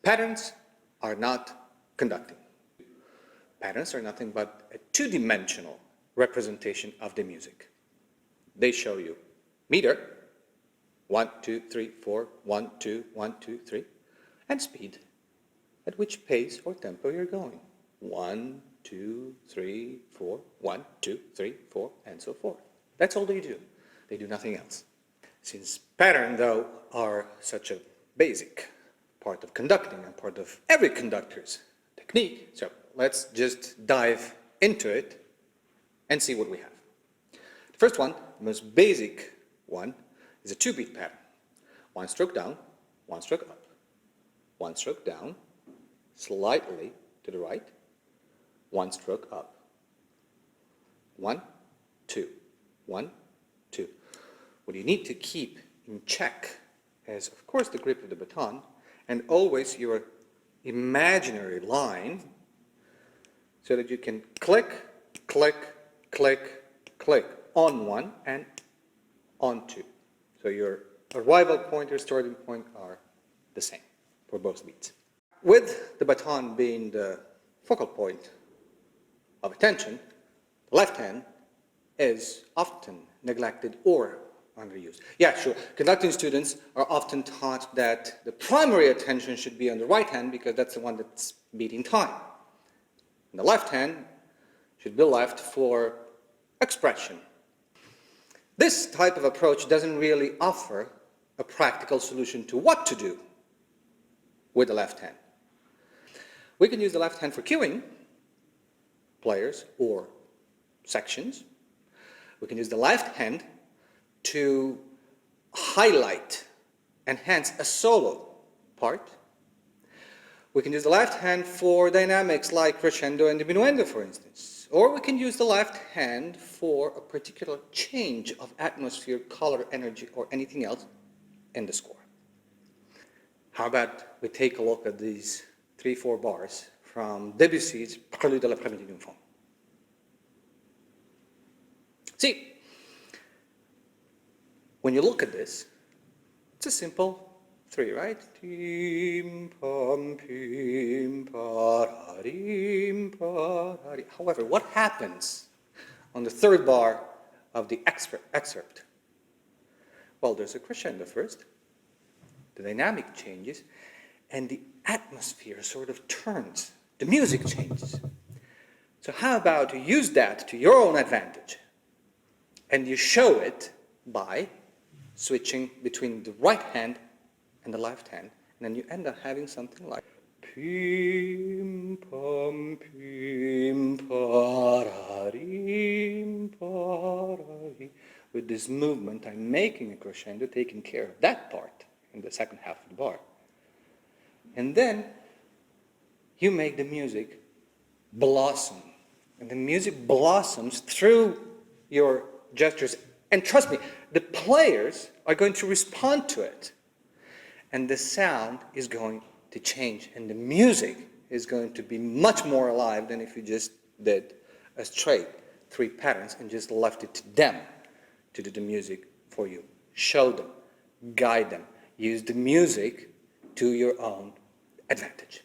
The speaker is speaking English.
Patterns are not conducting. Patterns are nothing but a two-dimensional representation of the music. They show you meter, 1, 2, 3, 4, 1, 2, 1, 2, 3, and speed, at which pace or tempo you're going. 1, 2, 3, 4, 1, 2, 3, 4, and so forth. That's all they do. They do nothing else. Since patterns, though, are such a basic part of conducting and part of every conductor's technique, so let's just dive into it and see what we have. The first one, the most basic one, is a 2-beat pattern. 1 stroke down, 1 stroke up. 1 stroke down, slightly to the right, 1 stroke up. 1, 2, 1, 2. What you need to keep in check is, of course, the grip of the baton, and always your imaginary line, so that you can click, click, click, click on 1 and on 2. So your arrival point, your starting point are the same for both beats. With the baton being the focal point of attention, the left hand is often neglected or underused. Yeah, sure. Conducting students are often taught that the primary attention should be on the right hand because that's the one that's beating time. And the left hand should be left for expression. This type of approach doesn't really offer a practical solution to what to do with the left hand. We can use the left hand for cueing players or sections. We can use the left hand to highlight, enhance a solo part. We can use the left hand for dynamics like crescendo and diminuendo, for instance. Or we can use the left hand for a particular change of atmosphere, color, energy, or anything else in the score. How about we take a look at these 3-4 bars from Debussy's Prélude à l'après-midi d'une femme. See, when you look at this, it's a simple 3, right? However, what happens on the 3rd bar of the excerpt? Well, there's a crescendo first, the dynamic changes, and the atmosphere sort of turns. The music changes. So how about you use that to your own advantage? And you show it by switching between the right hand and the left hand, and then you end up having something like pim pam pim pararim parari. With this movement, I'm making a crescendo, taking care of that part in the second half of the bar. And then you make the music blossom. And the music blossoms through your gestures. And trust me, the players are going to respond to it. And the sound is going to change. And the music is going to be much more alive than if you just did a straight 3 patterns and just left it to them to do the music for you. Show them, guide them, use the music to your own advantage.